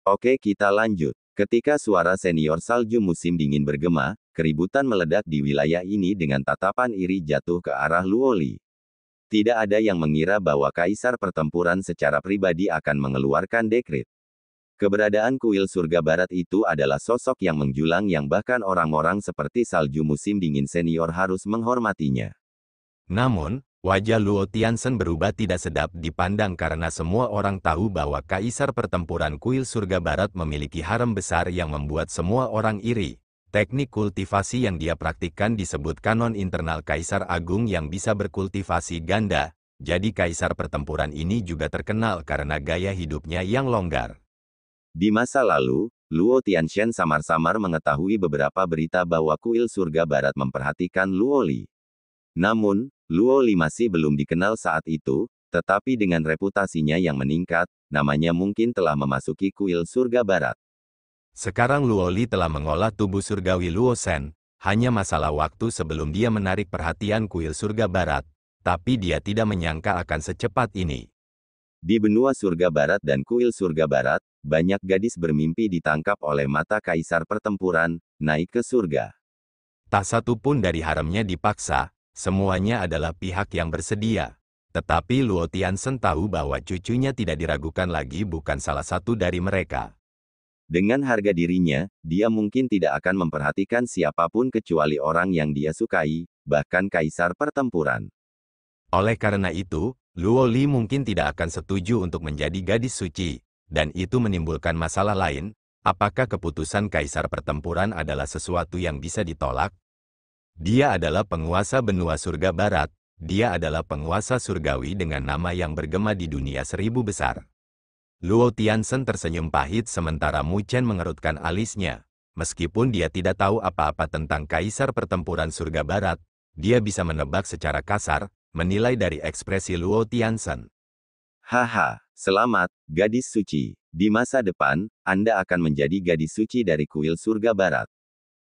Oke, kita lanjut. Ketika suara senior salju musim dingin bergema, keributan meledak di wilayah ini dengan tatapan iri jatuh ke arah Luoli. Tidak ada yang mengira bahwa kaisar pertempuran secara pribadi akan mengeluarkan dekret. Keberadaan kuil surga barat itu adalah sosok yang menjulang yang bahkan orang-orang seperti salju musim dingin senior harus menghormatinya. Namun, wajah Luo Tianzhen berubah tidak sedap dipandang karena semua orang tahu bahwa kaisar pertempuran kuil surga barat memiliki harem besar yang membuat semua orang iri. Teknik kultivasi yang dia praktikkan disebut kanon internal kaisar agung yang bisa berkultivasi ganda. Jadi kaisar pertempuran ini juga terkenal karena gaya hidupnya yang longgar. Di masa lalu, Luo Tianzhen samar-samar mengetahui beberapa berita bahwa kuil surga barat memperhatikan Luoli. Namun, Luoli masih belum dikenal saat itu, tetapi dengan reputasinya yang meningkat, namanya mungkin telah memasuki kuil surga barat. Sekarang Luoli telah mengolah tubuh surgawi Luo Shen, hanya masalah waktu sebelum dia menarik perhatian kuil surga barat, tapi dia tidak menyangka akan secepat ini. Di benua surga barat dan kuil surga barat, banyak gadis bermimpi ditangkap oleh mata kaisar pertempuran, naik ke surga. Tak satu pun dari haremnya dipaksa, semuanya adalah pihak yang bersedia. Tetapi Luo Tianzhen tahu bahwa cucunya tidak diragukan lagi bukan salah satu dari mereka. Dengan harga dirinya, dia mungkin tidak akan memperhatikan siapapun kecuali orang yang dia sukai, bahkan kaisar pertempuran. Oleh karena itu, Luo Li mungkin tidak akan setuju untuk menjadi gadis suci, dan itu menimbulkan masalah lain. Apakah keputusan kaisar pertempuran adalah sesuatu yang bisa ditolak? Dia adalah penguasa benua surga barat, dia adalah penguasa surgawi dengan nama yang bergema di dunia 1000 besar. Luo Tianzhen tersenyum pahit sementara Mu Chen mengerutkan alisnya. Meskipun dia tidak tahu apa-apa tentang kaisar pertempuran surga barat, dia bisa menebak secara kasar, menilai dari ekspresi Luo Tianzhen. Haha, selamat, gadis suci. Di masa depan, Anda akan menjadi gadis suci dari kuil surga barat.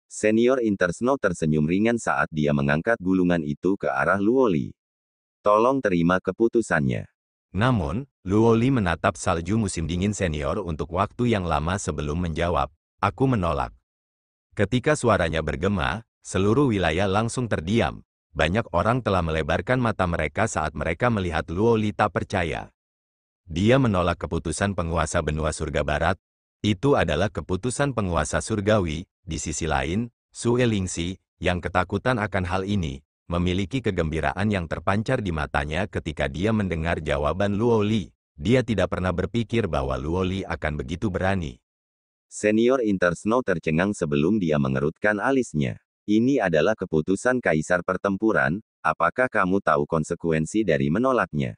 Senior Intersnow tersenyum ringan saat dia mengangkat gulungan itu ke arah Luoli. Tolong terima keputusannya. Namun, Luoli menatap salju musim dingin senior untuk waktu yang lama sebelum menjawab, "Aku menolak." Ketika suaranya bergema, seluruh wilayah langsung terdiam. Banyak orang telah melebarkan mata mereka saat mereka melihat Luoli tak percaya. Dia menolak keputusan penguasa benua surga barat. Itu adalah keputusan penguasa surgawi. Di sisi lain, Sue Lingxi, yang ketakutan akan hal ini, memiliki kegembiraan yang terpancar di matanya ketika dia mendengar jawaban Luoli. Dia tidak pernah berpikir bahwa Luoli akan begitu berani. Senior Intersnow tercengang sebelum dia mengerutkan alisnya. Ini adalah keputusan kaisar pertempuran, apakah kamu tahu konsekuensi dari menolaknya?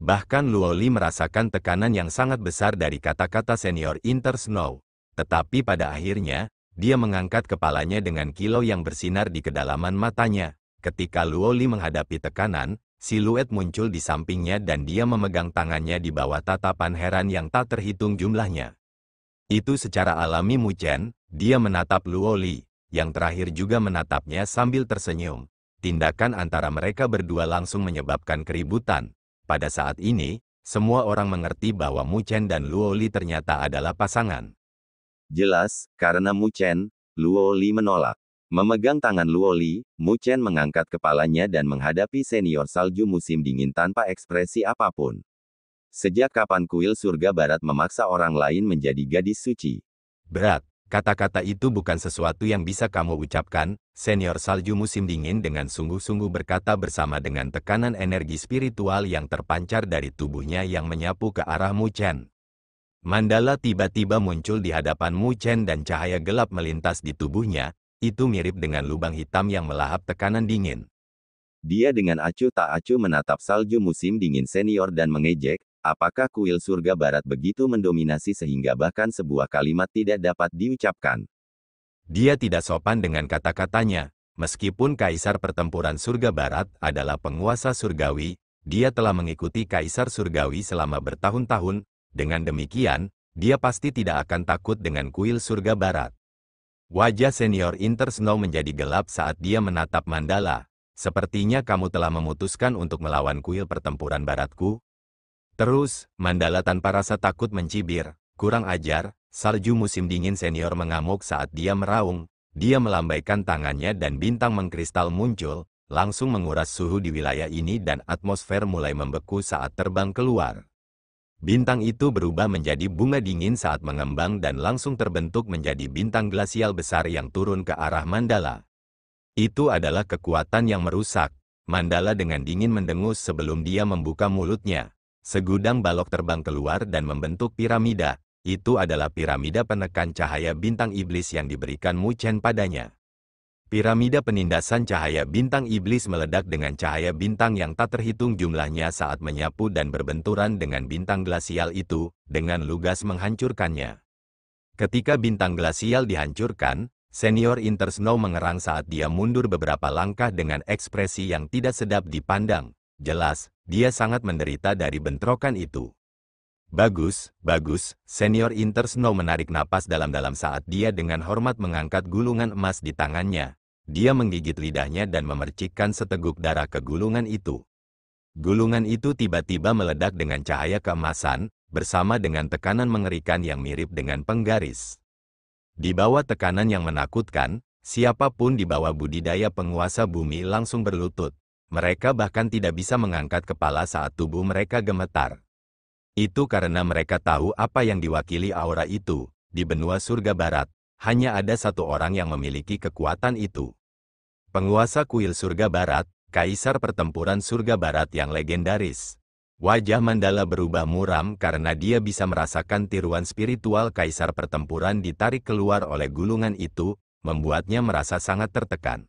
Bahkan Luoli merasakan tekanan yang sangat besar dari kata-kata senior Intersnow. Tetapi pada akhirnya, dia mengangkat kepalanya dengan kilau yang bersinar di kedalaman matanya. Ketika Luoli menghadapi tekanan, siluet muncul di sampingnya dan dia memegang tangannya di bawah tatapan heran yang tak terhitung jumlahnya. Itu secara alami Mu Chen, dia menatap Luoli, yang terakhir juga menatapnya sambil tersenyum. Tindakan antara mereka berdua langsung menyebabkan keributan. Pada saat ini, semua orang mengerti bahwa Mu Chen dan Luoli ternyata adalah pasangan. Jelas, karena Mu Chen, Luoli menolak. Memegang tangan Luoli, Mu Chen mengangkat kepalanya dan menghadapi senior salju musim dingin tanpa ekspresi apapun. Sejak kapan kuil surga barat memaksa orang lain menjadi gadis suci? Berat, kata-kata itu bukan sesuatu yang bisa kamu ucapkan, senior salju musim dingin dengan sungguh-sungguh berkata bersama dengan tekanan energi spiritual yang terpancar dari tubuhnya yang menyapu ke arah Mu Chen. Mandala tiba-tiba muncul di hadapan Mu Chen dan cahaya gelap melintas di tubuhnya, itu mirip dengan lubang hitam yang melahap tekanan dingin. Dia dengan acuh tak acuh menatap salju musim dingin senior dan mengejek, apakah kuil surga barat begitu mendominasi sehingga bahkan sebuah kalimat tidak dapat diucapkan? Dia tidak sopan dengan kata-katanya, meskipun kaisar pertempuran surga barat adalah penguasa surgawi, dia telah mengikuti kaisar surgawi selama bertahun-tahun, dengan demikian, dia pasti tidak akan takut dengan kuil surga barat. Wajah senior Intersnow menjadi gelap saat dia menatap Mandala. Sepertinya kamu telah memutuskan untuk melawan kuil pertempuran baratku. Terus, Mandala tanpa rasa takut mencibir, Kurang ajar, salju musim dingin senior mengamuk saat dia meraung. Dia melambaikan tangannya dan bintang mengkristal muncul, langsung menguras suhu di wilayah ini dan atmosfer mulai membeku saat terbang keluar. Bintang itu berubah menjadi bunga dingin saat mengembang dan langsung terbentuk menjadi bintang glasial besar yang turun ke arah Mandala. Itu adalah kekuatan yang merusak. Mandala dengan dingin mendengus sebelum dia membuka mulutnya. Segudang balok terbang keluar dan membentuk piramida. Itu adalah piramida penekan cahaya bintang iblis yang diberikan Mu Chen padanya. Piramida penindasan cahaya bintang iblis meledak dengan cahaya bintang yang tak terhitung jumlahnya saat menyapu dan berbenturan dengan bintang glasial itu, dengan lugas menghancurkannya. Ketika bintang glasial dihancurkan, senior Intersnow mengerang saat dia mundur beberapa langkah dengan ekspresi yang tidak sedap dipandang. Jelas, dia sangat menderita dari bentrokan itu. Bagus, bagus, senior Intersnow menarik napas dalam-dalam saat dia dengan hormat mengangkat gulungan emas di tangannya. Dia menggigit lidahnya dan memercikkan seteguk darah ke gulungan itu. Gulungan itu tiba-tiba meledak dengan cahaya keemasan, bersama dengan tekanan mengerikan yang mirip dengan penggaris. Di bawah tekanan yang menakutkan, siapapun di bawah budidaya penguasa bumi langsung berlutut. Mereka bahkan tidak bisa mengangkat kepala saat tubuh mereka gemetar. Itu karena mereka tahu apa yang diwakili aura itu. Di benua surga barat, hanya ada satu orang yang memiliki kekuatan itu. Penguasa kuil surga barat, kaisar pertempuran surga barat yang legendaris. Wajah Mandala berubah muram karena dia bisa merasakan tiruan spiritual kaisar pertempuran ditarik keluar oleh gulungan itu, membuatnya merasa sangat tertekan.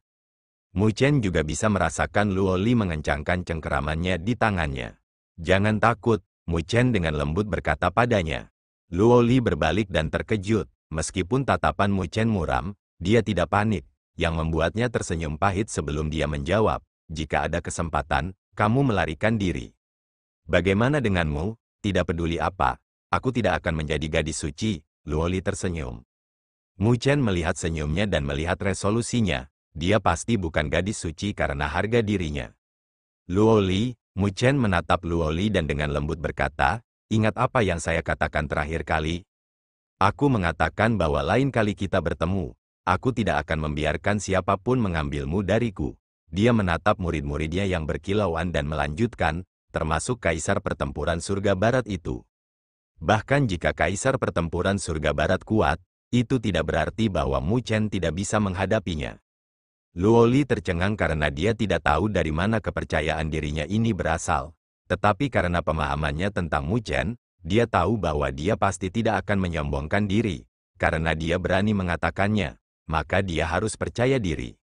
Mu Chen juga bisa merasakan Luo Li mengencangkan cengkeramannya di tangannya. Jangan takut, Mu Chen dengan lembut berkata padanya. Luo Li berbalik dan terkejut. Meskipun tatapan Mu Chen muram, dia tidak panik, yang membuatnya tersenyum pahit sebelum dia menjawab, jika ada kesempatan, kamu melarikan diri. Bagaimana denganmu? Tidak peduli apa, aku tidak akan menjadi gadis suci, Luo Li tersenyum. Mu Chen melihat senyumnya dan melihat resolusinya, dia pasti bukan gadis suci karena harga dirinya. Luo Li, Mu Chen menatap Luo Li dan dengan lembut berkata, ingat apa yang saya katakan terakhir kali? Aku mengatakan bahwa lain kali kita bertemu, aku tidak akan membiarkan siapapun mengambilmu dariku. Dia menatap murid-muridnya yang berkilauan dan melanjutkan, termasuk kaisar pertempuran surga barat itu. Bahkan jika kaisar pertempuran surga barat kuat, itu tidak berarti bahwa Mu Chen tidak bisa menghadapinya. Luo Li tercengang karena dia tidak tahu dari mana kepercayaan dirinya ini berasal. Tetapi karena pemahamannya tentang Mu Chen, dia tahu bahwa dia pasti tidak akan menyombongkan diri. Karena dia berani mengatakannya, maka dia harus percaya diri.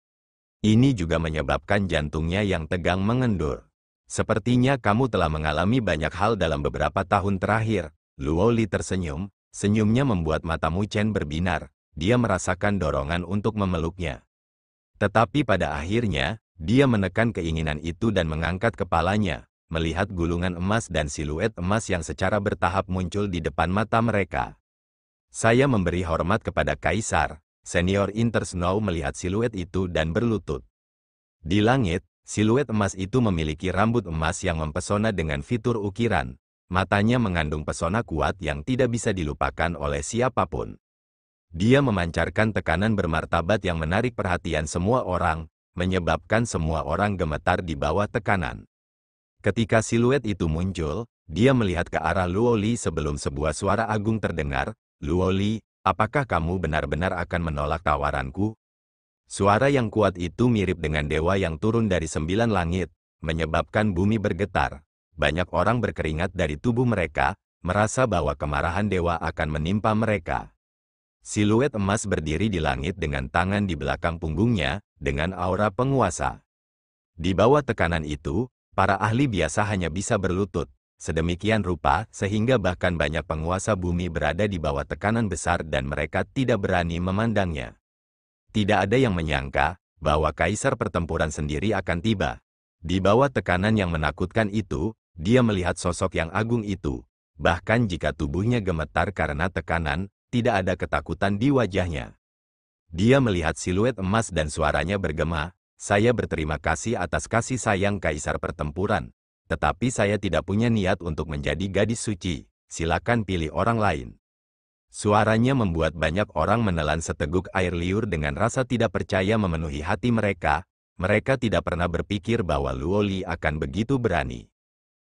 Ini juga menyebabkan jantungnya yang tegang mengendur. Sepertinya kamu telah mengalami banyak hal dalam beberapa tahun terakhir. Luo Li tersenyum, senyumnya membuat mata Mu Chen berbinar. Dia merasakan dorongan untuk memeluknya. Tetapi pada akhirnya, dia menekan keinginan itu dan mengangkat kepalanya, melihat gulungan emas dan siluet emas yang secara bertahap muncul di depan mata mereka. Saya memberi hormat kepada Kaisar, senior Intersnow melihat siluet itu dan berlutut. Di langit, siluet emas itu memiliki rambut emas yang mempesona dengan fitur ukiran. Matanya mengandung pesona kuat yang tidak bisa dilupakan oleh siapapun. Dia memancarkan tekanan bermartabat yang menarik perhatian semua orang, menyebabkan semua orang gemetar di bawah tekanan. Ketika siluet itu muncul, dia melihat ke arah Luo Li sebelum sebuah suara agung terdengar, Luo Li, apakah kamu benar-benar akan menolak tawaranku? Suara yang kuat itu mirip dengan dewa yang turun dari 9 langit, menyebabkan bumi bergetar. Banyak orang berkeringat dari tubuh mereka, merasa bahwa kemarahan dewa akan menimpa mereka. Siluet emas berdiri di langit dengan tangan di belakang punggungnya, dengan aura penguasa. Di bawah tekanan itu, para ahli biasa hanya bisa berlutut, sedemikian rupa sehingga bahkan banyak penguasa bumi berada di bawah tekanan besar dan mereka tidak berani memandangnya. Tidak ada yang menyangka bahwa kaisar pertempuran sendiri akan tiba. Di bawah tekanan yang menakutkan itu, dia melihat sosok yang agung itu. Bahkan jika tubuhnya gemetar karena tekanan, tidak ada ketakutan di wajahnya. Dia melihat siluet emas dan suaranya bergema, saya berterima kasih atas kasih sayang kaisar pertempuran. Tetapi saya tidak punya niat untuk menjadi gadis suci, silakan pilih orang lain. Suaranya membuat banyak orang menelan seteguk air liur dengan rasa tidak percaya memenuhi hati mereka. Mereka tidak pernah berpikir bahwa Luo Li akan begitu berani.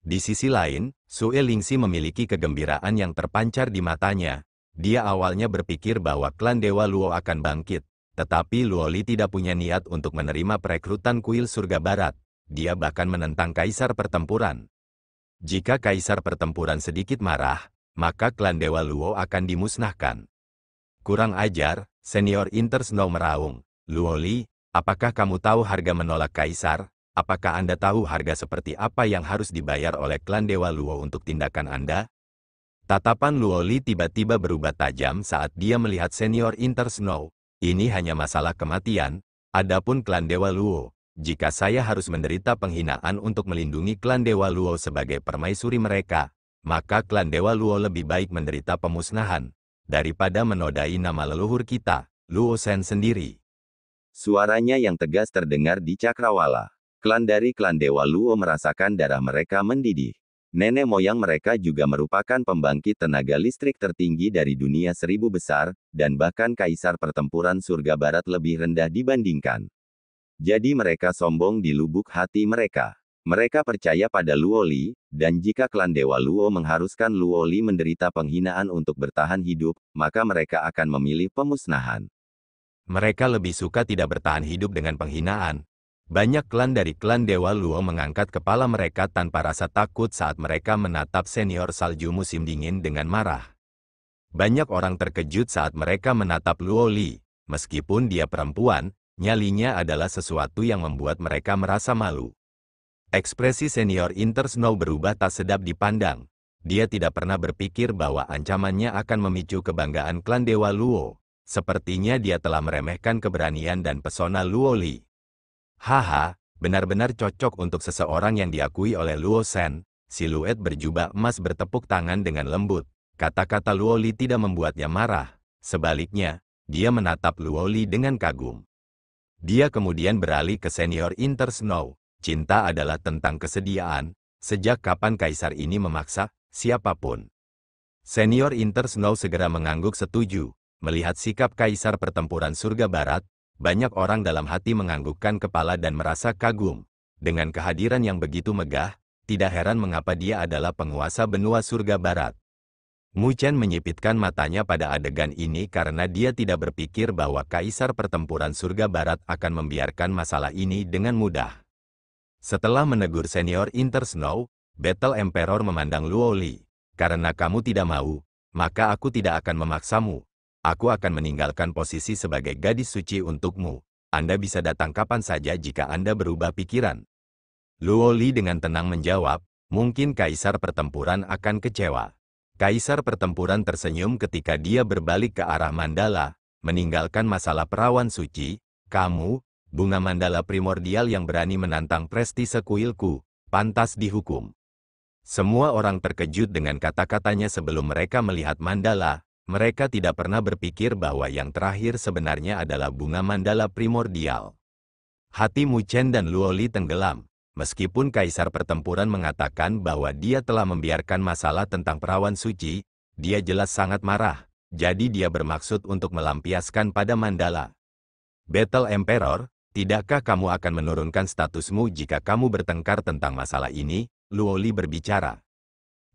Di sisi lain, Sue Lingxi memiliki kegembiraan yang terpancar di matanya. Dia awalnya berpikir bahwa klan Dewa Luo akan bangkit, tetapi Luo Li tidak punya niat untuk menerima perekrutan kuil surga barat. Dia bahkan menentang kaisar pertempuran. Jika kaisar pertempuran sedikit marah, maka klan Dewa Luo akan dimusnahkan. Kurang ajar, senior Inter Snow meraung. Luo Li, apakah kamu tahu harga menolak kaisar? Apakah Anda tahu harga seperti apa yang harus dibayar oleh klan Dewa Luo untuk tindakan Anda? Tatapan Luo Li tiba-tiba berubah tajam saat dia melihat senior Inter Snow. Ini hanya masalah kematian. Adapun klan Dewa Luo, jika saya harus menderita penghinaan untuk melindungi klan Dewa Luo sebagai permaisuri mereka, maka klan Dewa Luo lebih baik menderita pemusnahan daripada menodai nama leluhur kita, Luo Shen sendiri. Suaranya yang tegas terdengar di cakrawala. Klan dari klan Dewa Luo merasakan darah mereka mendidih. Nenek moyang mereka juga merupakan pembangkit tenaga listrik tertinggi dari dunia 1000 besar, dan bahkan kaisar pertempuran surga barat lebih rendah dibandingkan. Jadi mereka sombong di lubuk hati mereka. Mereka percaya pada Luo Li, dan jika klan Dewa Luo mengharuskan Luo Li menderita penghinaan untuk bertahan hidup, maka mereka akan memilih pemusnahan. Mereka lebih suka tidak bertahan hidup dengan penghinaan. Banyak klan dari klan Dewa Luo mengangkat kepala mereka tanpa rasa takut saat mereka menatap senior salju musim dingin dengan marah. Banyak orang terkejut saat mereka menatap Luo Li. Meskipun dia perempuan, nyalinya adalah sesuatu yang membuat mereka merasa malu. Ekspresi senior Inter Snow berubah tak sedap dipandang. Dia tidak pernah berpikir bahwa ancamannya akan memicu kebanggaan klan Dewa Luo. Sepertinya dia telah meremehkan keberanian dan pesona Luo Li. Haha, benar-benar cocok untuk seseorang yang diakui oleh Luo Shen. Siluet berjubah emas bertepuk tangan dengan lembut. Kata-kata Luo Li tidak membuatnya marah. Sebaliknya, dia menatap Luo Li dengan kagum. Dia kemudian beralih ke senior Inter Snow. Cinta adalah tentang kesediaan. Sejak kapan kaisar ini memaksa siapapun? Senior Inter Snow segera mengangguk setuju. Melihat sikap kaisar pertempuran surga barat, banyak orang dalam hati menganggukkan kepala dan merasa kagum. Dengan kehadiran yang begitu megah, tidak heran mengapa dia adalah penguasa benua surga barat. Mu Chen menyipitkan matanya pada adegan ini karena dia tidak berpikir bahwa kaisar pertempuran surga barat akan membiarkan masalah ini dengan mudah. Setelah menegur senior Inter Snow, Battle Emperor memandang Luo Li. Karena kamu tidak mau, maka aku tidak akan memaksamu. Aku akan meninggalkan posisi sebagai gadis suci untukmu. Anda bisa datang kapan saja jika Anda berubah pikiran. Luo Li dengan tenang menjawab, mungkin kaisar pertempuran akan kecewa. Kaisar pertempuran tersenyum ketika dia berbalik ke arah Mandala, meninggalkan masalah perawan suci. Kamu, bunga Mandala primordial yang berani menantang prestise kuilku, pantas dihukum. Semua orang terkejut dengan kata-katanya sebelum mereka melihat Mandala. Mereka tidak pernah berpikir bahwa yang terakhir sebenarnya adalah bunga Mandala primordial. Hati Mu Chen dan Luo Li tenggelam. Meskipun kaisar pertempuran mengatakan bahwa dia telah membiarkan masalah tentang perawan suci, dia jelas sangat marah. Jadi dia bermaksud untuk melampiaskan pada Mandala. Battle Emperor, tidakkah kamu akan menurunkan statusmu jika kamu bertengkar tentang masalah ini? Luo Li berbicara.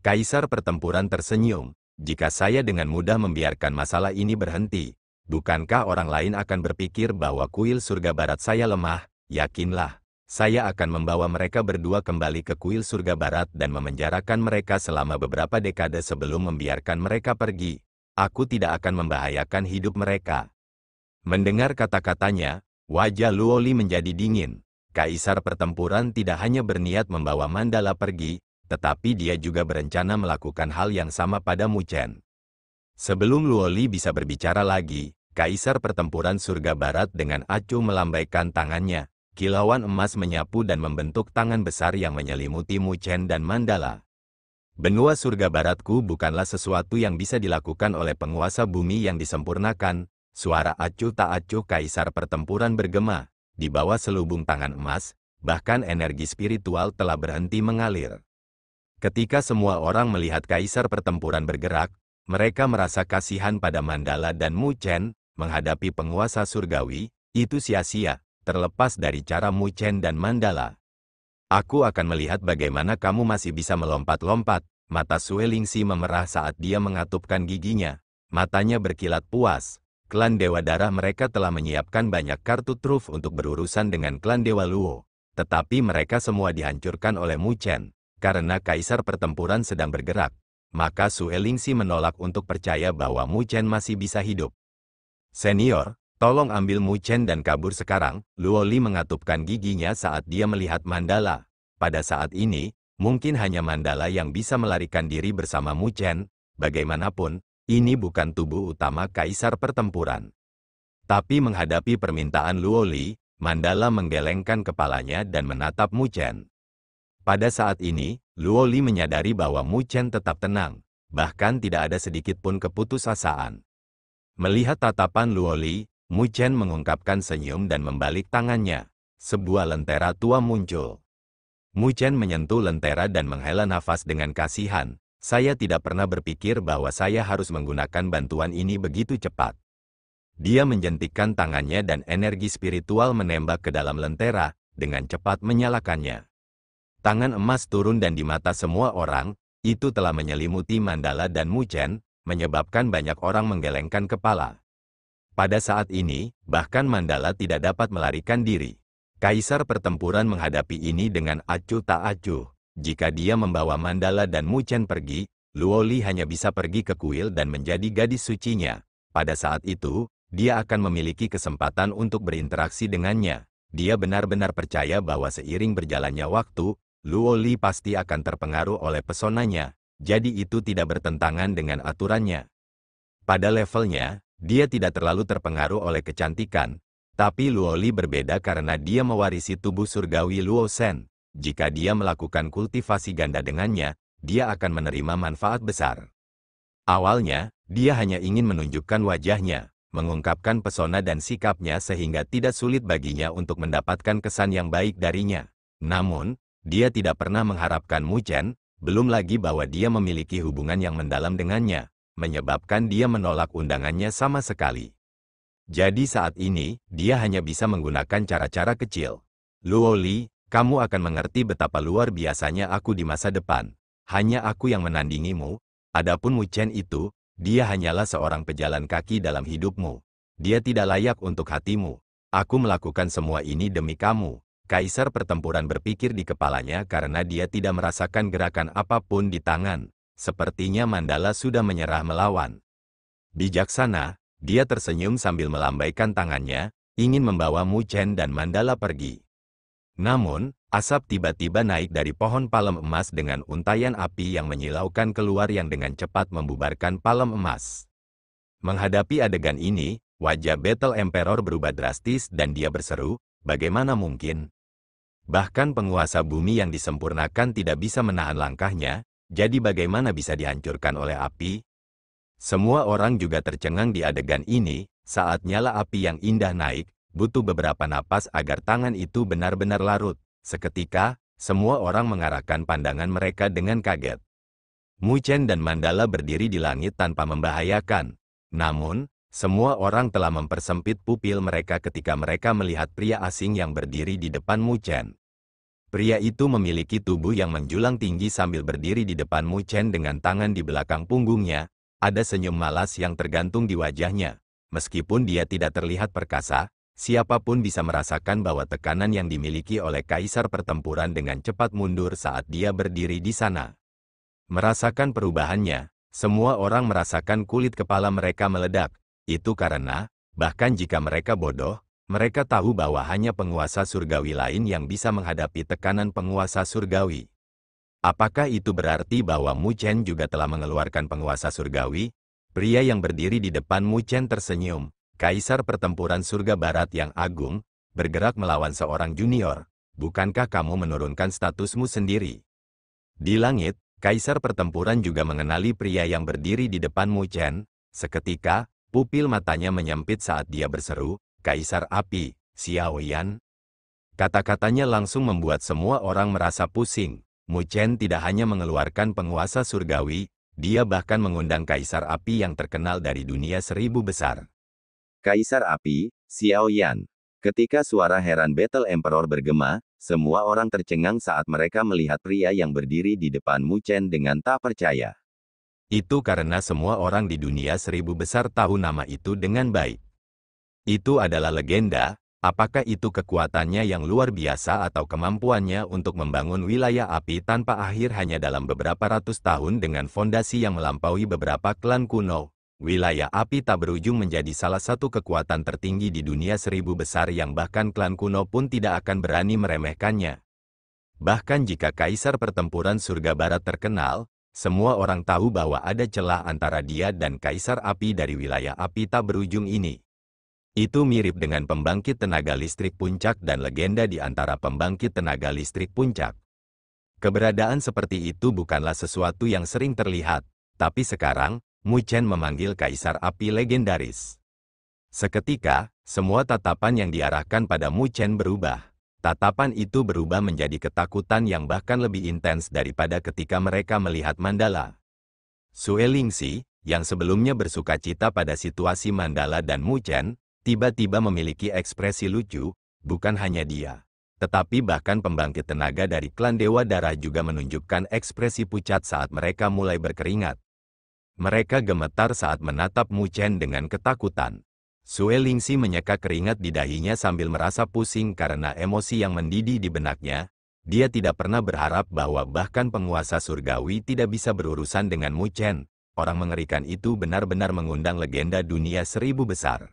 Kaisar pertempuran tersenyum. Jika saya dengan mudah membiarkan masalah ini berhenti, bukankah orang lain akan berpikir bahwa kuil surga barat saya lemah? Yakinlah, saya akan membawa mereka berdua kembali ke kuil surga barat dan memenjarakan mereka selama beberapa dekade sebelum membiarkan mereka pergi. Aku tidak akan membahayakan hidup mereka. Mendengar kata-katanya, wajah Luo Li menjadi dingin. Kaisar pertempuran tidak hanya berniat membawa Mandala pergi, tetapi dia juga berencana melakukan hal yang sama pada Mu Chen. Sebelum Luo Li bisa berbicara lagi, Kaisar pertempuran surga barat dengan acuh melambaikan tangannya. Kilauan emas menyapu dan membentuk tangan besar yang menyelimuti Mu Chen dan Mandala. Benua surga baratku bukanlah sesuatu yang bisa dilakukan oleh penguasa bumi yang disempurnakan. Suara acuh tak acuh Kaisar pertempuran bergema. Di bawah selubung tangan emas, bahkan energi spiritual telah berhenti mengalir. Ketika semua orang melihat Kaisar pertempuran bergerak, Mereka merasa kasihan pada Mandala dan Mu Chen, menghadapi penguasa surgawi, itu sia-sia, terlepas dari cara Mu Chen dan Mandala. Aku akan melihat bagaimana kamu masih bisa melompat-lompat. Mata Sue Lingxi memerah saat dia mengatupkan giginya. Matanya berkilat puas. Klan Dewa Darah mereka telah menyiapkan banyak kartu truf untuk berurusan dengan klan Dewa Luo. Tetapi mereka semua dihancurkan oleh Mu Chen. Karena kaisar pertempuran sedang bergerak, maka Sue Lingxi menolak untuk percaya bahwa Mu Chen masih bisa hidup. Senior, tolong ambil Mu Chen dan kabur sekarang. Luo Li mengatupkan giginya saat dia melihat Mandala. Pada saat ini, mungkin hanya Mandala yang bisa melarikan diri bersama Mu Chen. Bagaimanapun, ini bukan tubuh utama kaisar pertempuran. Tapi menghadapi permintaan Luo Li, Mandala menggelengkan kepalanya dan menatap Mu Chen. Pada saat ini, Luo Li menyadari bahwa Mu Chen tetap tenang, bahkan tidak ada sedikit pun keputusasaan. Melihat tatapan Luo Li, Mu Chen mengungkapkan senyum dan membalik tangannya. Sebuah lentera tua muncul. Mu Chen menyentuh lentera dan menghela nafas dengan kasihan. Saya tidak pernah berpikir bahwa saya harus menggunakan bantuan ini begitu cepat. Dia menjentikkan tangannya dan energi spiritual menembak ke dalam lentera, dengan cepat menyalakannya. Tangan emas turun dan di mata semua orang, itu telah menyelimuti Mandala dan Mu Chen, menyebabkan banyak orang menggelengkan kepala. Pada saat ini, bahkan Mandala tidak dapat melarikan diri. Kaisar pertempuran menghadapi ini dengan acuh tak acuh. Jika dia membawa Mandala dan Mu Chen pergi, Luo Li hanya bisa pergi ke kuil dan menjadi gadis sucinya. Pada saat itu, dia akan memiliki kesempatan untuk berinteraksi dengannya. Dia benar-benar percaya bahwa seiring berjalannya waktu, Luo Li pasti akan terpengaruh oleh pesonanya, jadi itu tidak bertentangan dengan aturannya. Pada levelnya, dia tidak terlalu terpengaruh oleh kecantikan, tapi Luo Li berbeda karena dia mewarisi tubuh surgawi Luo Shen. Jika dia melakukan kultivasi ganda dengannya, dia akan menerima manfaat besar. Awalnya, dia hanya ingin menunjukkan wajahnya, mengungkapkan pesona dan sikapnya sehingga tidak sulit baginya untuk mendapatkan kesan yang baik darinya. Namun, dia tidak pernah mengharapkan Mu Chen, belum lagi bahwa dia memiliki hubungan yang mendalam dengannya, menyebabkan dia menolak undangannya sama sekali. Jadi saat ini, dia hanya bisa menggunakan cara-cara kecil. Luo Li, kamu akan mengerti betapa luar biasanya aku di masa depan. Hanya aku yang menandingimu. Adapun Mu Chen itu, dia hanyalah seorang pejalan kaki dalam hidupmu. Dia tidak layak untuk hatimu. Aku melakukan semua ini demi kamu. Kaisar pertempuran berpikir di kepalanya karena dia tidak merasakan gerakan apapun di tangan. Sepertinya Mandala sudah menyerah melawan. Bijaksana, dia tersenyum sambil melambaikan tangannya, ingin membawa Mu Chen dan Mandala pergi. Namun, asap tiba-tiba naik dari pohon palem emas dengan untaian api yang menyilaukan keluar yang dengan cepat membubarkan palem emas. Menghadapi adegan ini, wajah Battle Emperor berubah drastis dan dia berseru, bagaimana mungkin? Bahkan penguasa bumi yang disempurnakan tidak bisa menahan langkahnya, jadi bagaimana bisa dihancurkan oleh api? Semua orang juga tercengang di adegan ini, saat nyala api yang indah naik, butuh beberapa napas agar tangan itu benar-benar larut. Seketika, semua orang mengarahkan pandangan mereka dengan kaget. Mu Chen dan Mandala berdiri di langit tanpa membahayakan. Namun, semua orang telah mempersempit pupil mereka ketika mereka melihat pria asing yang berdiri di depan Mu Chen. Pria itu memiliki tubuh yang menjulang tinggi sambil berdiri di depan Mu Chen dengan tangan di belakang punggungnya. Ada senyum malas yang tergantung di wajahnya. Meskipun dia tidak terlihat perkasa, siapapun bisa merasakan bahwa tekanan yang dimiliki oleh kaisar pertempuran dengan cepat mundur saat dia berdiri di sana. Merasakan perubahannya, semua orang merasakan kulit kepala mereka meledak. Itu karena, bahkan jika mereka bodoh, mereka tahu bahwa hanya penguasa surgawi lain yang bisa menghadapi tekanan penguasa surgawi. Apakah itu berarti bahwa Mu Chen juga telah mengeluarkan penguasa surgawi? Pria yang berdiri di depan Mu Chen tersenyum. Kaisar pertempuran surga barat yang agung, bergerak melawan seorang junior. Bukankah kamu menurunkan statusmu sendiri? Di langit, kaisar pertempuran juga mengenali pria yang berdiri di depan Mu Chen. Seketika, pupil matanya menyempit saat dia berseru, Kaisar Api, Xiao Yan. Kata-katanya langsung membuat semua orang merasa pusing. Mu Chen tidak hanya mengeluarkan penguasa surgawi, Dia bahkan mengundang Kaisar Api yang terkenal dari dunia 1000 besar. Kaisar Api, Xiao Yan. Ketika suara heran Battle Emperor bergema, semua orang tercengang saat mereka melihat pria yang berdiri di depan Mu Chen dengan tak percaya. Itu karena semua orang di dunia 1000 besar tahu nama itu dengan baik. Itu adalah legenda. Apakah itu kekuatannya yang luar biasa atau kemampuannya untuk membangun wilayah api tanpa akhir hanya dalam beberapa ratus tahun dengan fondasi yang melampaui beberapa klan kuno? Wilayah api tak berujung menjadi salah satu kekuatan tertinggi di dunia 1000 besar yang bahkan klan kuno pun tidak akan berani meremehkannya. Bahkan jika Kaisar Pertempuran Surga Barat terkenal, semua orang tahu bahwa ada celah antara dia dan Kaisar Api dari wilayah api tak berujung ini. Itu mirip dengan pembangkit tenaga listrik puncak dan legenda di antara pembangkit tenaga listrik puncak. Keberadaan seperti itu bukanlah sesuatu yang sering terlihat, tapi sekarang, Mu Chen memanggil Kaisar Api legendaris. Seketika, semua tatapan yang diarahkan pada Mu Chen berubah. Tatapan itu berubah menjadi ketakutan yang bahkan lebih intens daripada ketika mereka melihat Mandala. Sue Lingxi, yang sebelumnya bersukacita pada situasi Mandala dan Mu Chen, tiba-tiba memiliki ekspresi lucu. Bukan hanya dia, tetapi bahkan pembangkit tenaga dari klan Dewa Darah juga menunjukkan ekspresi pucat saat mereka mulai berkeringat. Mereka gemetar saat menatap Mu Chen dengan ketakutan. Sue Lingxi menyeka keringat di dahinya sambil merasa pusing karena emosi yang mendidih di benaknya. Dia tidak pernah berharap bahwa bahkan penguasa surgawi tidak bisa berurusan dengan Mu Chen. Orang mengerikan itu benar-benar mengundang legenda dunia 1000 besar.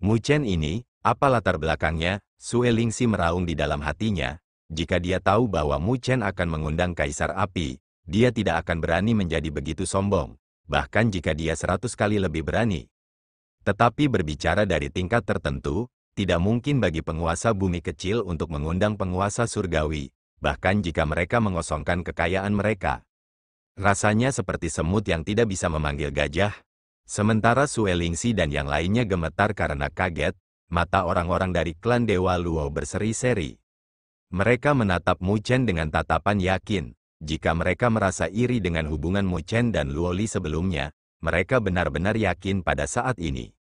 Mu Chen ini, apa latar belakangnya? Sue Lingxi meraung di dalam hatinya. Jika dia tahu bahwa Mu Chen akan mengundang Kaisar Api, dia tidak akan berani menjadi begitu sombong. Bahkan jika dia 100 kali lebih berani. Tetapi berbicara dari tingkat tertentu, tidak mungkin bagi penguasa bumi kecil untuk mengundang penguasa surgawi, bahkan jika mereka mengosongkan kekayaan mereka. Rasanya seperti semut yang tidak bisa memanggil gajah. Sementara Sue Lingxi dan yang lainnya gemetar karena kaget, mata orang-orang dari klan Dewa Luo berseri-seri. Mereka menatap Mu Chen dengan tatapan yakin. Jika mereka merasa iri dengan hubungan Mu Chen dan Luo Li sebelumnya, mereka benar-benar yakin pada saat ini.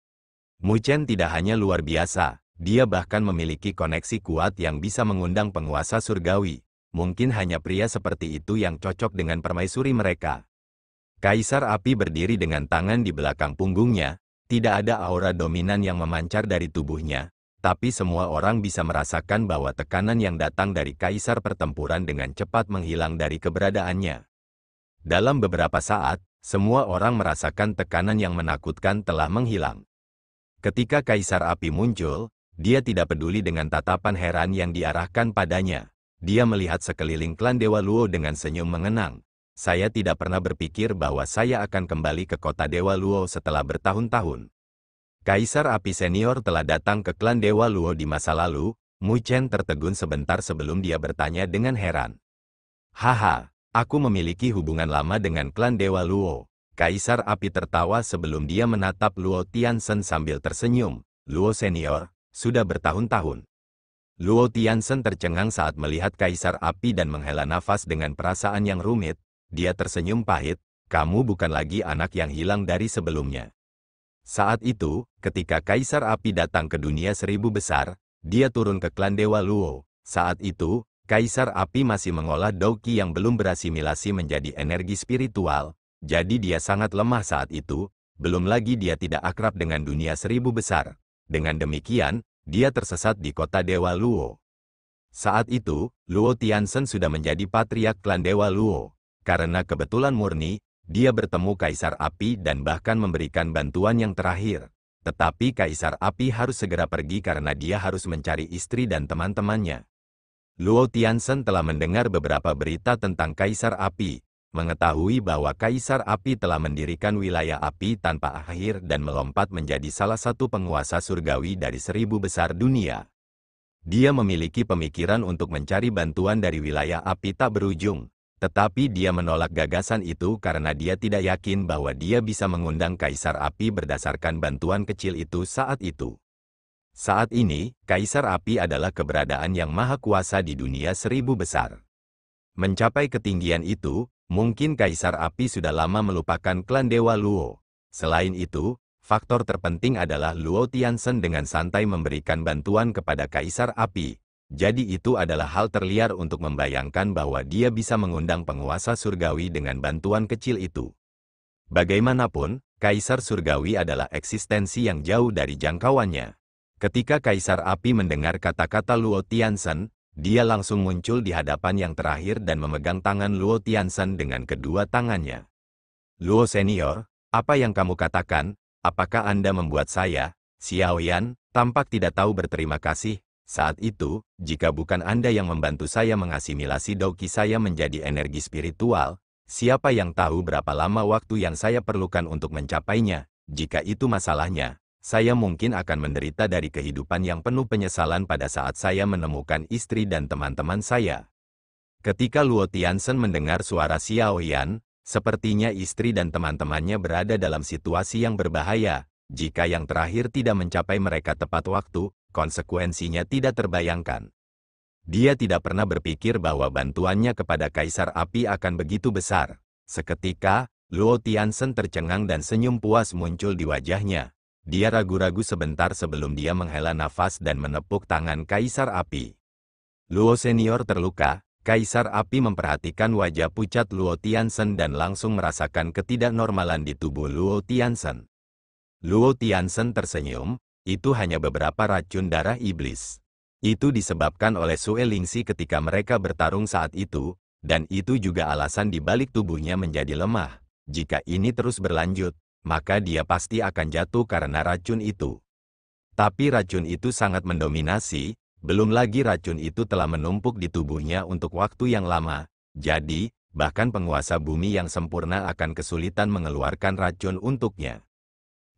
Mu Chen tidak hanya luar biasa, dia bahkan memiliki koneksi kuat yang bisa mengundang penguasa surgawi. Mungkin hanya pria seperti itu yang cocok dengan permaisuri mereka. Kaisar Api berdiri dengan tangan di belakang punggungnya, tidak ada aura dominan yang memancar dari tubuhnya, tapi semua orang bisa merasakan bahwa tekanan yang datang dari Kaisar Pertempuran dengan cepat menghilang dari keberadaannya. Dalam beberapa saat, semua orang merasakan tekanan yang menakutkan telah menghilang. Ketika Kaisar Api muncul, dia tidak peduli dengan tatapan heran yang diarahkan padanya. Dia melihat sekeliling klan Dewa Luo dengan senyum mengenang. Saya tidak pernah berpikir bahwa saya akan kembali ke kota Dewa Luo setelah bertahun-tahun. Kaisar Api senior telah datang ke klan Dewa Luo di masa lalu. Mu Chen tertegun sebentar sebelum dia bertanya dengan heran. Haha, aku memiliki hubungan lama dengan klan Dewa Luo. Kaisar Api tertawa sebelum dia menatap Luo Tianzhen sambil tersenyum. Luo senior, sudah bertahun-tahun. Luo Tianzhen tercengang saat melihat Kaisar Api dan menghela nafas dengan perasaan yang rumit. Dia tersenyum pahit, kamu bukan lagi anak yang hilang dari sebelumnya. Saat itu, ketika Kaisar Api datang ke dunia 1000 besar, dia turun ke klan Dewa Luo. Saat itu, Kaisar Api masih mengolah Douqi yang belum berasimilasi menjadi energi spiritual, jadi dia sangat lemah saat itu, belum lagi dia tidak akrab dengan dunia 1000 besar. Dengan demikian, dia tersesat di kota Dewa Luo. Saat itu, Luo Tianzhen sudah menjadi patriark klan Dewa Luo. Karena kebetulan murni, dia bertemu Kaisar Api dan bahkan memberikan bantuan yang terakhir. Tetapi Kaisar Api harus segera pergi karena dia harus mencari istri dan teman-temannya. Luo Tianzhen telah mendengar beberapa berita tentang Kaisar Api, mengetahui bahwa Kaisar Api telah mendirikan wilayah api tanpa akhir dan melompat menjadi salah satu penguasa surgawi dari 1000 besar dunia. Dia memiliki pemikiran untuk mencari bantuan dari wilayah api tak berujung. Tetapi dia menolak gagasan itu karena dia tidak yakin bahwa dia bisa mengundang Kaisar Api berdasarkan bantuan kecil itu saat itu. Saat ini, Kaisar Api adalah keberadaan yang maha kuasa di dunia 1000 besar. Mencapai ketinggian itu, Mungkin Kaisar Api sudah lama melupakan klan Dewa Luo. Selain itu, faktor terpenting adalah Luo Tianzhen dengan santai memberikan bantuan kepada Kaisar Api. Jadi itu adalah hal terliar untuk membayangkan bahwa dia bisa mengundang penguasa surgawi dengan bantuan kecil itu. Bagaimanapun, Kaisar Surgawi adalah eksistensi yang jauh dari jangkauannya. Ketika Kaisar Api mendengar kata-kata Luo Tianzhen, dia langsung muncul di hadapan yang terakhir dan memegang tangan Luo Tianzhen dengan kedua tangannya. Luo Senior, apa yang kamu katakan? Apakah Anda membuat saya, Xiao Yan, tampak tidak tahu berterima kasih? Saat itu, jika bukan Anda yang membantu saya mengasimilasi Douqi saya menjadi energi spiritual, siapa yang tahu berapa lama waktu yang saya perlukan untuk mencapainya? Jika itu masalahnya, saya mungkin akan menderita dari kehidupan yang penuh penyesalan pada saat saya menemukan istri dan teman-teman saya. Ketika Luo Tianzhen mendengar suara Xiao Yan, sepertinya istri dan teman-temannya berada dalam situasi yang berbahaya. Jika yang terakhir tidak mencapai mereka tepat waktu, konsekuensinya tidak terbayangkan. Dia tidak pernah berpikir bahwa bantuannya kepada Kaisar Api akan begitu besar. Seketika, Luo Tianzhen tercengang dan senyum puas muncul di wajahnya. Dia ragu-ragu sebentar sebelum dia menghela nafas dan menepuk tangan Kaisar Api. Luo Senior terluka. Kaisar Api memperhatikan wajah pucat Luo Tianzhen dan langsung merasakan ketidaknormalan di tubuh Luo Tianzhen. Luo Tianzhen tersenyum, itu hanya beberapa racun darah iblis. Itu disebabkan oleh Sue Lingxi ketika mereka bertarung saat itu, dan itu juga alasan di balik tubuhnya menjadi lemah. Jika ini terus berlanjut, maka dia pasti akan jatuh karena racun itu. Tapi racun itu sangat mendominasi, belum lagi racun itu telah menumpuk di tubuhnya untuk waktu yang lama. Jadi, bahkan penguasa bumi yang sempurna akan kesulitan mengeluarkan racun untuknya.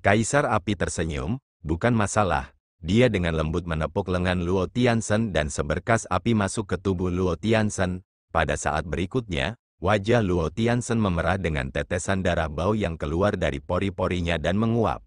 Kaisar Api tersenyum, bukan masalah. Dia dengan lembut menepuk lengan Luo Tianzhen dan seberkas api masuk ke tubuh Luo Tianzhen. Pada saat berikutnya, wajah Luo Tianzhen memerah dengan tetesan darah bau yang keluar dari pori-porinya dan menguap.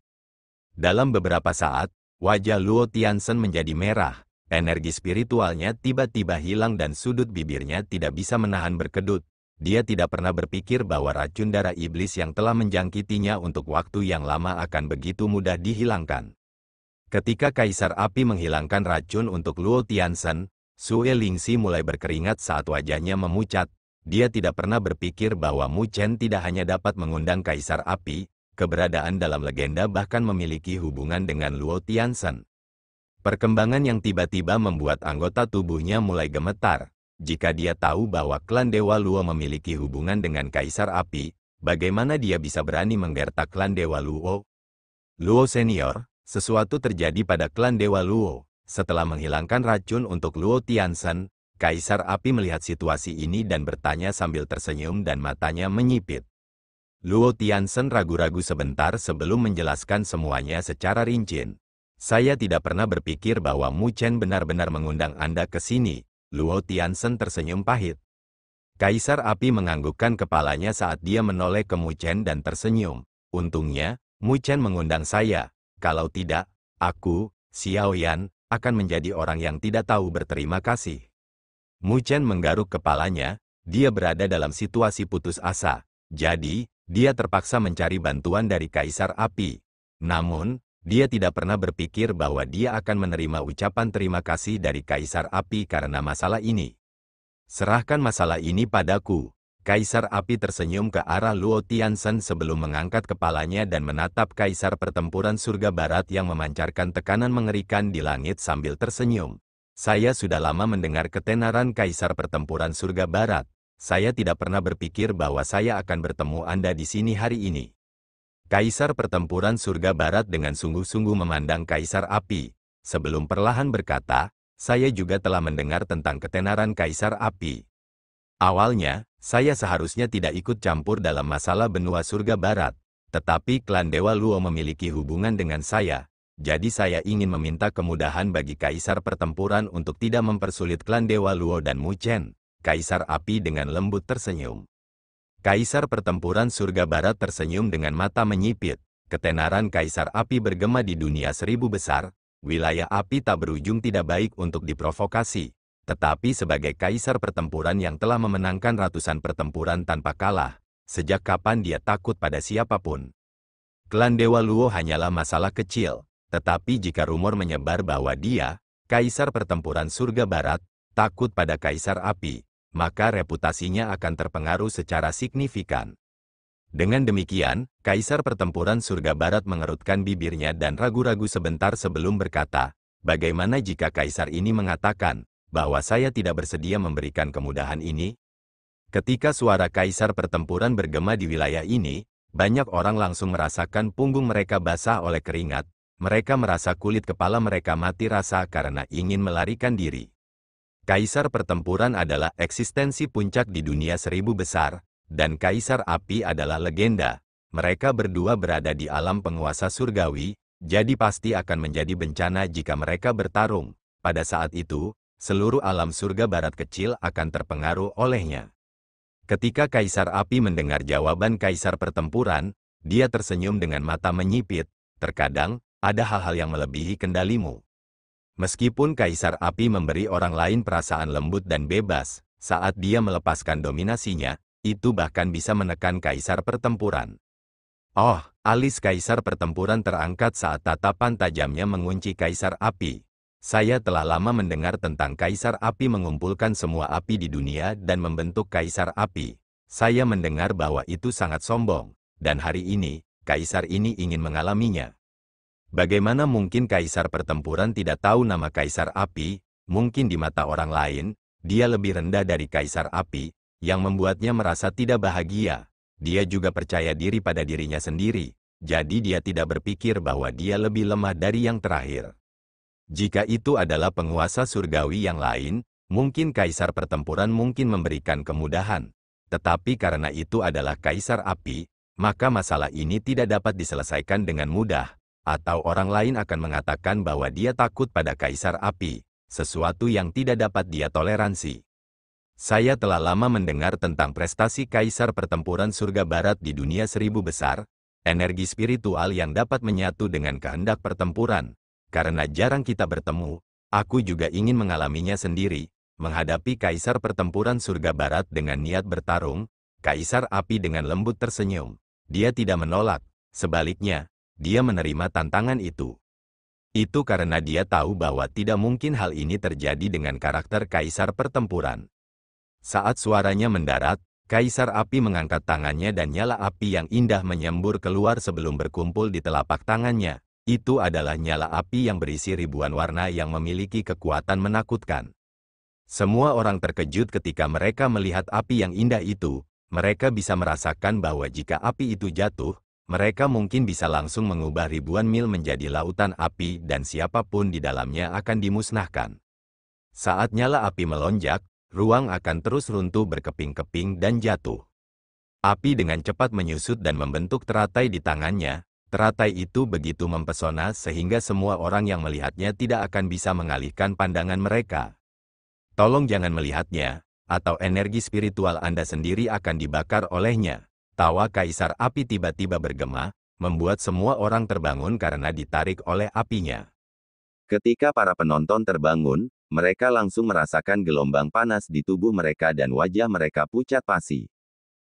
Dalam beberapa saat, wajah Luo Tianzhen menjadi merah. Energi spiritualnya tiba-tiba hilang dan sudut bibirnya tidak bisa menahan berkedut. Dia tidak pernah berpikir bahwa racun darah iblis yang telah menjangkitinya untuk waktu yang lama akan begitu mudah dihilangkan. Ketika Kaisar Api menghilangkan racun untuk Luo Tianzhen, Sue Lingxi mulai berkeringat saat wajahnya memucat. Dia tidak pernah berpikir bahwa Mu Chen tidak hanya dapat mengundang Kaisar Api, keberadaan dalam legenda bahkan memiliki hubungan dengan Luo Tianzhen. Perkembangan yang tiba-tiba membuat anggota tubuhnya mulai gemetar. Jika dia tahu bahwa klan Dewa Luo memiliki hubungan dengan Kaisar Api, bagaimana dia bisa berani menggertak klan Dewa Luo? Luo Senior, sesuatu terjadi pada klan Dewa Luo. Setelah menghilangkan racun untuk Luo Tianzhen, Kaisar Api melihat situasi ini dan bertanya sambil tersenyum dan matanya menyipit. Luo Tianzhen ragu-ragu sebentar sebelum menjelaskan semuanya secara rinci. Saya tidak pernah berpikir bahwa Mu Chen benar-benar mengundang Anda ke sini. Luo Tianzhen tersenyum pahit. Kaisar Api menganggukkan kepalanya saat dia menoleh ke Mu Chen dan tersenyum. Untungnya, Mu Chen mengundang saya. Kalau tidak, aku, Xiao Yan, akan menjadi orang yang tidak tahu berterima kasih. Mu Chen menggaruk kepalanya. Dia berada dalam situasi putus asa. Jadi, dia terpaksa mencari bantuan dari Kaisar Api. Namun, dia tidak pernah berpikir bahwa dia akan menerima ucapan terima kasih dari Kaisar Api karena masalah ini. Serahkan masalah ini padaku. Kaisar Api tersenyum ke arah Luo Tianzhen sebelum mengangkat kepalanya dan menatap Kaisar Pertempuran Surga Barat yang memancarkan tekanan mengerikan di langit sambil tersenyum. Saya sudah lama mendengar ketenaran Kaisar Pertempuran Surga Barat. Saya tidak pernah berpikir bahwa saya akan bertemu Anda di sini hari ini. Kaisar Pertempuran Surga Barat dengan sungguh-sungguh memandang Kaisar Api. Sebelum perlahan berkata, saya juga telah mendengar tentang ketenaran Kaisar Api. Awalnya, saya seharusnya tidak ikut campur dalam masalah benua Surga Barat. Tetapi klan Dewa Luo memiliki hubungan dengan saya. Jadi saya ingin meminta kemudahan bagi Kaisar Pertempuran untuk tidak mempersulit klan Dewa Luo dan Mu Chen. Kaisar Api dengan lembut tersenyum. Kaisar Pertempuran Surga Barat tersenyum dengan mata menyipit. Ketenaran Kaisar Api bergema di dunia 1000 besar. Wilayah api tak berujung tidak baik untuk diprovokasi. tetapi sebagai kaisar pertempuran yang telah memenangkan ratusan pertempuran tanpa kalah. Sejak kapan dia takut pada siapapun? Klan Dewa Luo hanyalah masalah kecil, tetapi jika rumor menyebar bahwa dia, kaisar pertempuran surga barat, takut pada kaisar api, maka reputasinya akan terpengaruh secara signifikan. Dengan demikian, kaisar pertempuran surga barat mengerutkan bibirnya dan ragu-ragu sebentar sebelum berkata, bagaimana jika kaisar ini mengatakan bahwa saya tidak bersedia memberikan kemudahan ini? Ketika suara kaisar pertempuran bergema di wilayah ini, banyak orang langsung merasakan punggung mereka basah oleh keringat. Mereka merasa kulit kepala mereka mati rasa karena ingin melarikan diri. Kaisar pertempuran adalah eksistensi puncak di dunia seribu besar, dan kaisar api adalah legenda. Mereka berdua berada di alam penguasa surgawi, jadi pasti akan menjadi bencana jika mereka bertarung. Pada saat itu, seluruh alam surga barat kecil akan terpengaruh olehnya. Ketika kaisar api mendengar jawaban kaisar pertempuran, dia tersenyum dengan mata menyipit. Terkadang, ada hal-hal yang melebihi kendalimu. Meskipun kaisar api memberi orang lain perasaan lembut dan bebas, saat dia melepaskan dominasinya, itu bahkan bisa menekan kaisar pertempuran. Oh, alis kaisar pertempuran terangkat saat tatapan tajamnya mengunci kaisar api. Saya telah lama mendengar tentang kaisar api mengumpulkan semua api di dunia dan membentuk kaisar api. Saya mendengar bahwa itu sangat sombong, dan hari ini, kaisar ini ingin mengalaminya. Bagaimana mungkin kaisar pertempuran tidak tahu nama kaisar api? Mungkin di mata orang lain, dia lebih rendah dari kaisar api, yang membuatnya merasa tidak bahagia. Dia juga percaya diri pada dirinya sendiri, jadi dia tidak berpikir bahwa dia lebih lemah dari yang terakhir. Jika itu adalah penguasa surgawi yang lain, mungkin kaisar pertempuran mungkin memberikan kemudahan. Tetapi karena itu adalah kaisar api, maka masalah ini tidak dapat diselesaikan dengan mudah. Atau orang lain akan mengatakan bahwa dia takut pada kaisar api, sesuatu yang tidak dapat dia toleransi. Saya telah lama mendengar tentang prestasi kaisar pertempuran surga barat di dunia seribu besar, energi spiritual yang dapat menyatu dengan kehendak pertempuran. Karena jarang kita bertemu, aku juga ingin mengalaminya sendiri, menghadapi kaisar pertempuran surga barat dengan niat bertarung. Kaisar api dengan lembut tersenyum. Dia tidak menolak, sebaliknya, dia menerima tantangan itu. Itu karena dia tahu bahwa tidak mungkin hal ini terjadi dengan karakter kaisar pertempuran. Saat suaranya mendarat, kaisar api mengangkat tangannya dan nyala api yang indah menyembur keluar sebelum berkumpul di telapak tangannya. Itu adalah nyala api yang berisi ribuan warna yang memiliki kekuatan menakutkan. Semua orang terkejut ketika mereka melihat api yang indah itu. Mereka bisa merasakan bahwa jika api itu jatuh, mereka mungkin bisa langsung mengubah ribuan mil menjadi lautan api dan siapapun di dalamnya akan dimusnahkan. Saat nyala api melonjak, ruang akan terus runtuh berkeping-keping dan jatuh. Api dengan cepat menyusut dan membentuk teratai di tangannya. Teratai itu begitu mempesona sehingga semua orang yang melihatnya tidak akan bisa mengalihkan pandangan mereka. Tolong jangan melihatnya, atau energi spiritual Anda sendiri akan dibakar olehnya. Tawa kaisar api tiba-tiba bergema, membuat semua orang terbangun karena ditarik oleh apinya. Ketika para penonton terbangun, mereka langsung merasakan gelombang panas di tubuh mereka dan wajah mereka pucat pasi.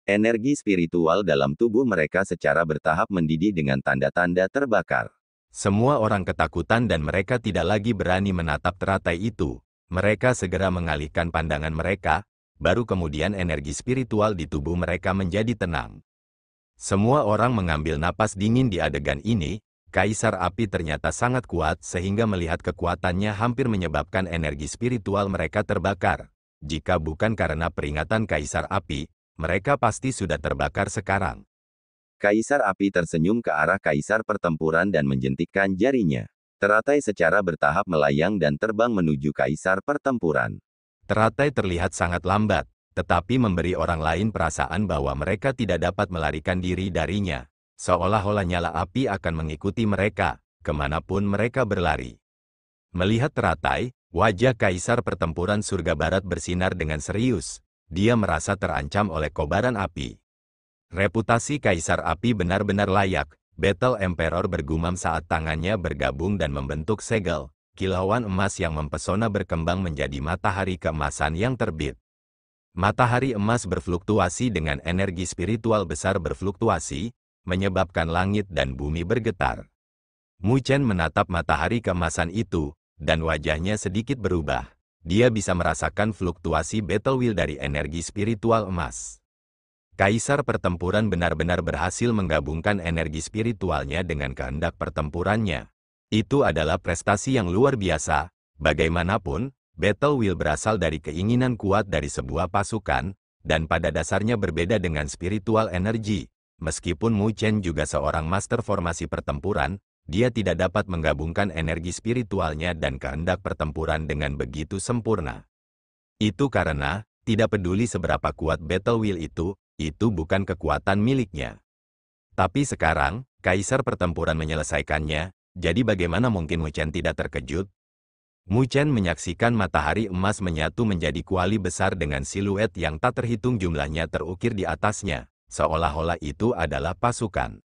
Energi spiritual dalam tubuh mereka secara bertahap mendidih dengan tanda-tanda terbakar. Semua orang ketakutan dan mereka tidak lagi berani menatap teratai itu. Mereka segera mengalihkan pandangan mereka, baru kemudian energi spiritual di tubuh mereka menjadi tenang. Semua orang mengambil napas dingin di adegan ini. Kaisar api ternyata sangat kuat sehingga melihat kekuatannya hampir menyebabkan energi spiritual mereka terbakar. Jika bukan karena peringatan kaisar api, mereka pasti sudah terbakar sekarang. Kaisar api tersenyum ke arah kaisar pertempuran dan menjentikkan jarinya. Teratai secara bertahap melayang dan terbang menuju kaisar pertempuran. Teratai terlihat sangat lambat, tetapi memberi orang lain perasaan bahwa mereka tidak dapat melarikan diri darinya. Seolah-olah nyala api akan mengikuti mereka, kemanapun mereka berlari. Melihat teratai, wajah kaisar pertempuran surga barat bersinar dengan serius. Dia merasa terancam oleh kobaran api. Reputasi kaisar api benar-benar layak. Battle Emperor bergumam saat tangannya bergabung dan membentuk segel. kilauan emas yang mempesona berkembang menjadi matahari keemasan yang terbit. Matahari emas berfluktuasi dengan energi spiritual besar berfluktuasi, menyebabkan langit dan bumi bergetar. Mu Chen menatap matahari keemasan itu, dan wajahnya sedikit berubah. Dia bisa merasakan fluktuasi battle wheel dari energi spiritual emas. Kaisar pertempuran benar-benar berhasil menggabungkan energi spiritualnya dengan kehendak pertempurannya. Itu adalah prestasi yang luar biasa. Bagaimanapun, battle wheel berasal dari keinginan kuat dari sebuah pasukan, dan pada dasarnya berbeda dengan spiritual energy. Meskipun Mu Chen juga seorang master formasi pertempuran, dia tidak dapat menggabungkan energi spiritualnya dan kehendak pertempuran dengan begitu sempurna. Itu karena, tidak peduli seberapa kuat battle wheel itu bukan kekuatan miliknya. Tapi sekarang, Kaisar pertempuran menyelesaikannya, jadi bagaimana mungkin Mu Chen tidak terkejut? Mu Chen menyaksikan matahari emas menyatu menjadi kuali besar dengan siluet yang tak terhitung jumlahnya terukir di atasnya, seolah-olah itu adalah pasukan.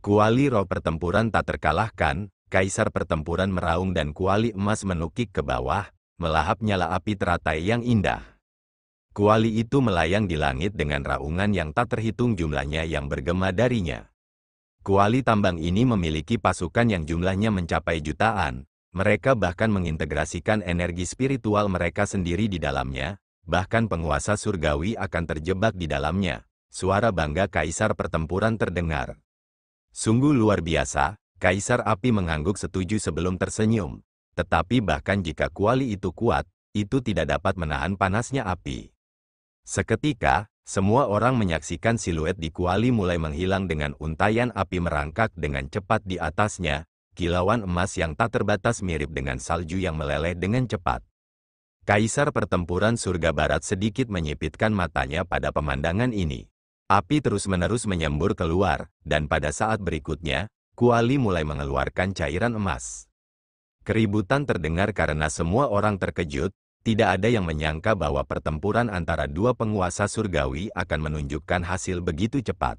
Kuali roh pertempuran tak terkalahkan, Kaisar pertempuran meraung dan kuali emas menukik ke bawah, melahap nyala api teratai yang indah. Kuali itu melayang di langit dengan raungan yang tak terhitung jumlahnya yang bergema darinya. Kuali tambang ini memiliki pasukan yang jumlahnya mencapai jutaan. Mereka bahkan mengintegrasikan energi spiritual mereka sendiri di dalamnya, bahkan penguasa surgawi akan terjebak di dalamnya. Suara bangga Kaisar pertempuran terdengar. Sungguh luar biasa, Kaisar api mengangguk setuju sebelum tersenyum. Tetapi bahkan jika kuali itu kuat, itu tidak dapat menahan panasnya api. Seketika, semua orang menyaksikan siluet di kuali mulai menghilang dengan untayan api merangkak dengan cepat di atasnya, kilauan emas yang tak terbatas mirip dengan salju yang meleleh dengan cepat. Kaisar pertempuran surga barat sedikit menyipitkan matanya pada pemandangan ini. Api terus-menerus menyembur keluar, dan pada saat berikutnya, kuali mulai mengeluarkan cairan emas. Keributan terdengar karena semua orang terkejut. Tidak ada yang menyangka bahwa pertempuran antara dua penguasa surgawi akan menunjukkan hasil begitu cepat.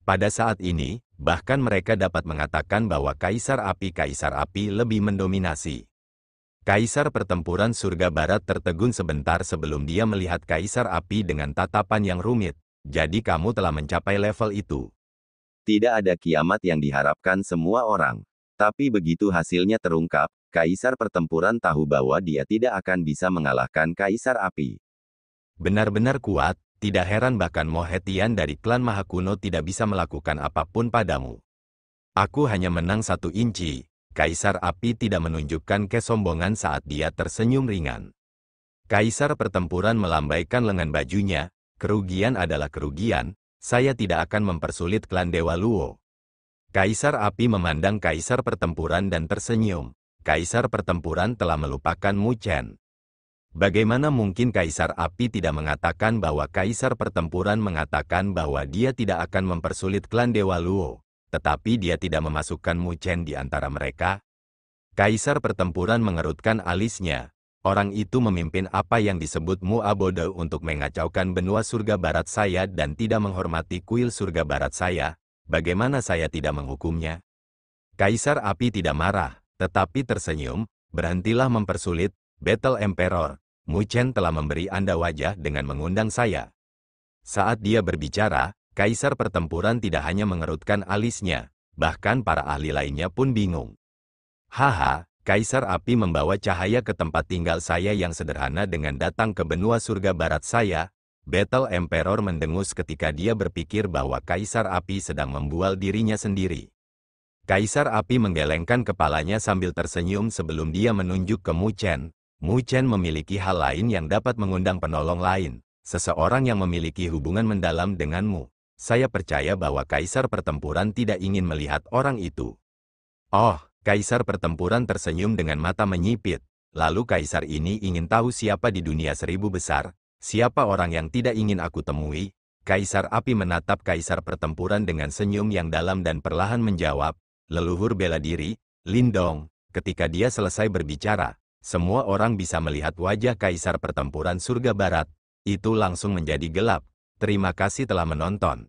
Pada saat ini, bahkan mereka dapat mengatakan bahwa Kaisar Api lebih mendominasi. Kaisar pertempuran surga barat tertegun sebentar sebelum dia melihat Kaisar Api dengan tatapan yang rumit. Jadi kamu telah mencapai level itu. Tidak ada kiamat yang diharapkan semua orang. Tapi begitu hasilnya terungkap, Kaisar pertempuran tahu bahwa dia tidak akan bisa mengalahkan Kaisar Api. Benar-benar kuat, tidak heran bahkan Mohetian dari klan Mahakuno tidak bisa melakukan apapun padamu. Aku hanya menang 1 inci. Kaisar Api tidak menunjukkan kesombongan saat dia tersenyum ringan. Kaisar pertempuran melambaikan lengan bajunya, kerugian adalah kerugian, saya tidak akan mempersulit klan Dewa Luo. Kaisar Api memandang Kaisar pertempuran dan tersenyum. Kaisar pertempuran telah melupakan Mu Chen. Bagaimana mungkin Kaisar Api tidak mengatakan bahwa Kaisar pertempuran mengatakan bahwa dia tidak akan mempersulit klan Dewa Luo, tetapi dia tidak memasukkan Mu Chen di antara mereka? Kaisar pertempuran mengerutkan alisnya. Orang itu memimpin apa yang disebut Mu'abode untuk mengacaukan benua surga barat saya dan tidak menghormati kuil surga barat saya. Bagaimana saya tidak menghukumnya? Kaisar Api tidak marah, tetapi tersenyum. Berhentilah mempersulit, Battle Emperor. Mu Chen telah memberi Anda wajah dengan mengundang saya. Saat dia berbicara, Kaisar pertempuran tidak hanya mengerutkan alisnya, bahkan para ahli lainnya pun bingung. Haha, Kaisar Api membawa cahaya ke tempat tinggal saya yang sederhana dengan datang ke benua surga barat saya. Battle Emperor mendengus ketika dia berpikir bahwa Kaisar Api sedang membual dirinya sendiri. Kaisar Api menggelengkan kepalanya sambil tersenyum sebelum dia menunjuk ke Mu Chen. Mu Chen memiliki hal lain yang dapat mengundang penolong lain, seseorang yang memiliki hubungan mendalam denganmu. Saya percaya bahwa Kaisar pertempuran tidak ingin melihat orang itu. Oh, Kaisar pertempuran tersenyum dengan mata menyipit. Lalu Kaisar ini ingin tahu siapa di dunia 1000 besar, siapa orang yang tidak ingin aku temui. Kaisar Api menatap Kaisar pertempuran dengan senyum yang dalam dan perlahan menjawab, leluhur bela diri, Lindong. Ketika dia selesai berbicara, semua orang bisa melihat wajah Kaisar pertempuran surga barat. Itu langsung menjadi gelap. Terima kasih telah menonton.